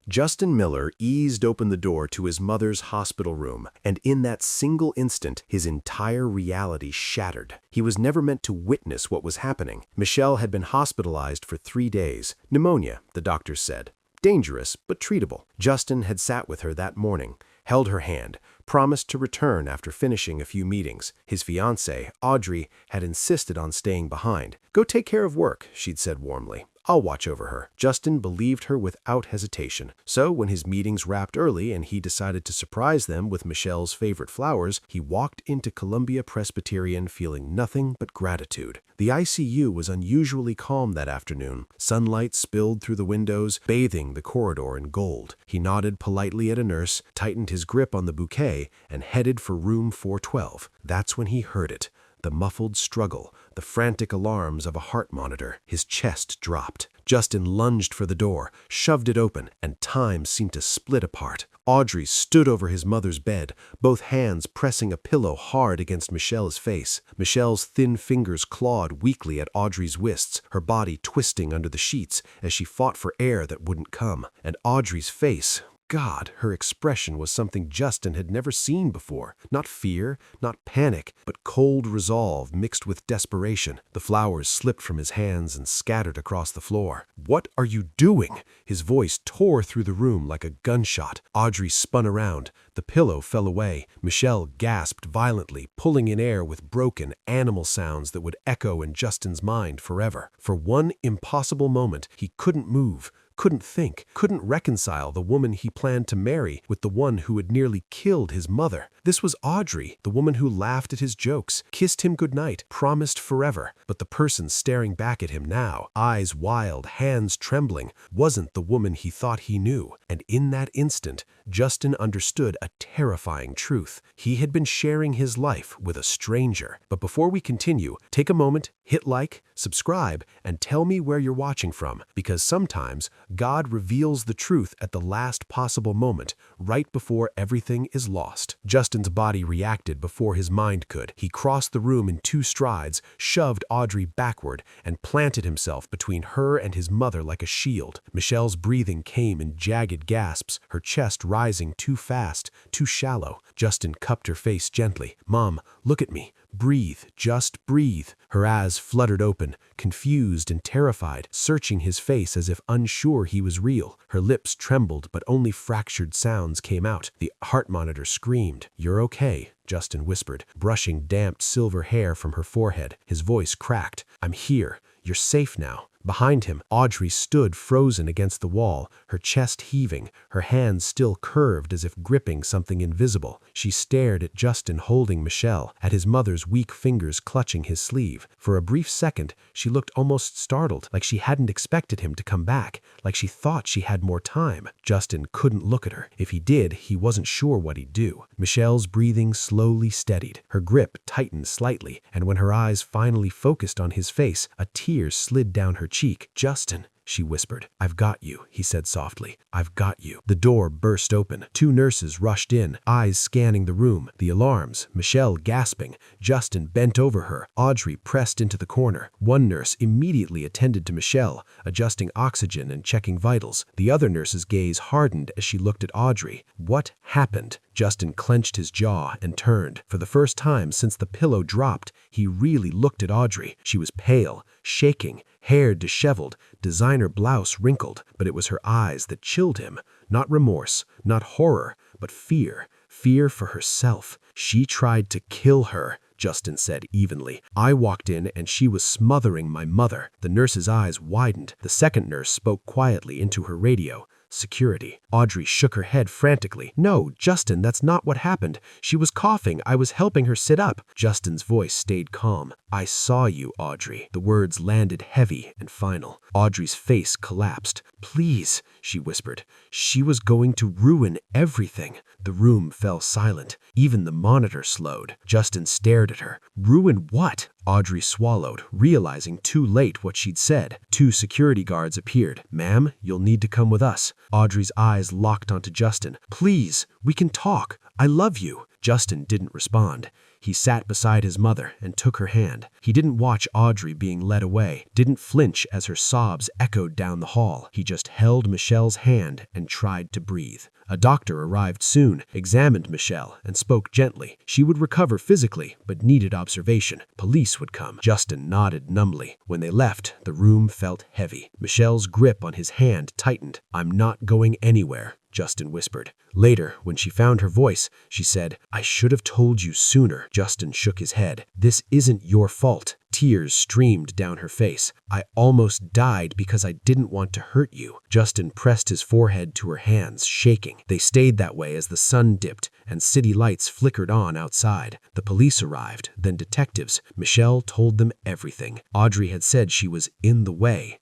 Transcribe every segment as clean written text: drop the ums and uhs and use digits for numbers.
Justin Miller eased open the door to his mother's hospital room, and in that single instant, his entire reality shattered. He was never meant to witness what was happening. Michelle had been hospitalized for 3 days. Pneumonia, the doctors said. Dangerous, but treatable. Justin had sat with her that morning, held her hand, promised to return after finishing a few meetings. His fiancée, Audrey, had insisted on staying behind. "Go take care of work," she'd said warmly. "I'll watch over her." Justin believed her without hesitation. So when his meetings wrapped early and he decided to surprise them with Michelle's favorite flowers, he walked into Columbia Presbyterian feeling nothing but gratitude. The ICU was unusually calm that afternoon. Sunlight spilled through the windows, bathing the corridor in gold. He nodded politely at a nurse, tightened his grip on the bouquet, and headed for room 412. That's when he heard it. The muffled struggle, the frantic alarms of a heart monitor. His chest dropped. Justin lunged for the door, shoved it open, and time seemed to split apart. Audrey stood over his mother's bed, both hands pressing a pillow hard against Michelle's face. Michelle's thin fingers clawed weakly at Audrey's wrists, her body twisting under the sheets as she fought for air that wouldn't come. And Audrey's face... God, her expression was something Justin had never seen before. Not fear, not panic, but cold resolve mixed with desperation. The flowers slipped from his hands and scattered across the floor. "What are you doing?" His voice tore through the room like a gunshot. Audrey spun around. The pillow fell away. Michelle gasped violently, pulling in air with broken, animal sounds that would echo in Justin's mind forever. For one impossible moment, he couldn't move, couldn't think, couldn't reconcile the woman he planned to marry with the one who had nearly killed his mother. This was Audrey, the woman who laughed at his jokes, kissed him goodnight, promised forever. But the person staring back at him now, eyes wild, hands trembling, wasn't the woman he thought he knew. And in that instant, Justin understood a terrifying truth. He had been sharing his life with a stranger. But before we continue, take a moment, hit like, subscribe, and tell me where you're watching from, because sometimes God reveals the truth at the last possible moment, right before everything is lost. Justin's body reacted before his mind could. He crossed the room in 2 strides, shoved Audrey backward, and planted himself between her and his mother like a shield. Michelle's breathing came in jagged gasps, her chest rising too fast, too shallow. Justin cupped her face gently. "Mom, look at me. Breathe, just breathe." Her eyes fluttered open, confused and terrified, searching his face as if unsure he was real. Her lips trembled, but only fractured sounds came out. The heart monitor screamed. "You're okay," Justin whispered, brushing damp silver hair from her forehead. His voice cracked. "I'm here. You're safe now." Behind him, Audrey stood frozen against the wall, her chest heaving, her hands still curved as if gripping something invisible. She stared at Justin holding Michelle, at his mother's weak fingers clutching his sleeve. For a brief second, she looked almost startled, like she hadn't expected him to come back, like she thought she had more time. Justin couldn't look at her. If he did, he wasn't sure what he'd do. Michelle's breathing slowly steadied. Her grip tightened slightly, and when her eyes finally focused on his face, a tear slid down her cheek. "Justin," she whispered. "I've got you," he said softly. "I've got you." The door burst open. 2 nurses rushed in, eyes scanning the room. The alarms, Michelle gasping. Justin bent over her. Audrey pressed into the corner. One nurse immediately attended to Michelle, adjusting oxygen and checking vitals. The other nurse's gaze hardened as she looked at Audrey. What happened? Justin clenched his jaw and turned. For the first time since the pillow dropped, he really looked at Audrey. She was pale, shaking, hair disheveled, designer blouse wrinkled, but it was her eyes that chilled him. Not remorse, not horror, but fear. Fear for herself. "She tried to kill her," Justin said evenly. "I walked in and she was smothering my mother." The nurse's eyes widened. The second nurse spoke quietly into her radio. "Security." Audrey shook her head frantically. "No, Justin, that's not what happened. She was coughing. I was helping her sit up." Justin's voice stayed calm. "I saw you, Audrey." The words landed heavy and final. Audrey's face collapsed. "Please," she whispered. "She was going to ruin everything." The room fell silent. Even the monitor slowed. Justin stared at her. "Ruin what?" Audrey swallowed, realizing too late what she'd said. 2 security guards appeared. "Ma'am, you'll need to come with us." Audrey's eyes locked onto Justin. "Please, we can talk. I love you." Justin didn't respond. He sat beside his mother and took her hand. He didn't watch Audrey being led away, didn't flinch as her sobs echoed down the hall. He just held Michelle's hand and tried to breathe. A doctor arrived soon, examined Michelle, and spoke gently. She would recover physically, but needed observation. Police would come. Justin nodded numbly. When they left, the room felt heavy. Michelle's grip on his hand tightened. "I'm not going anywhere," Justin whispered. Later, when she found her voice, she said, "I should have told you sooner." Justin shook his head. "This isn't your fault." Tears streamed down her face. "I almost died because I didn't want to hurt you." Justin pressed his forehead to her hands, shaking. They stayed that way as the sun dipped and city lights flickered on outside. The police arrived, then detectives. Michelle told them everything. Audrey had said she was in the way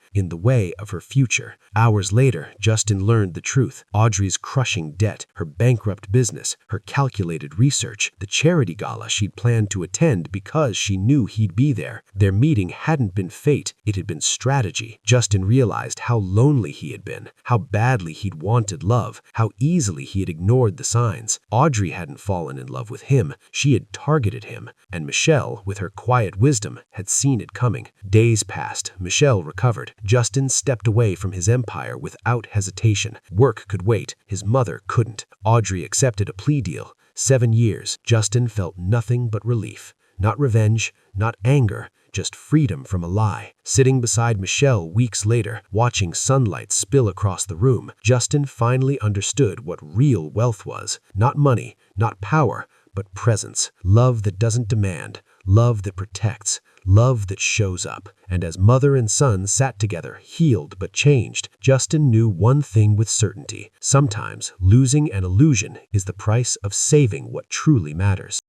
of her future. Hours later, Justin learned the truth. Audrey's crushing debt, her bankrupt business, her calculated research, the charity gala she'd planned to attend because she knew he'd be there. Their meeting hadn't been fate, it had been strategy. Justin realized how lonely he had been, how badly he'd wanted love, how easily he had ignored the signs. Audrey hadn't fallen in love with him, she had targeted him, and Michelle, with her quiet wisdom, had seen it coming. Days passed, Michelle recovered. Justin stepped away from his empire without hesitation. Work could wait, his mother couldn't. Audrey accepted a plea deal. 7 years. Justin felt nothing but relief. Not revenge, not anger, just freedom from a lie. Sitting beside Michelle weeks later, watching sunlight spill across the room, Justin finally understood what real wealth was. Not money, not power, but presence. Love that doesn't demand, love that protects, love that shows up. And as mother and son sat together, healed but changed, Justin knew one thing with certainty. Sometimes losing an illusion is the price of saving what truly matters.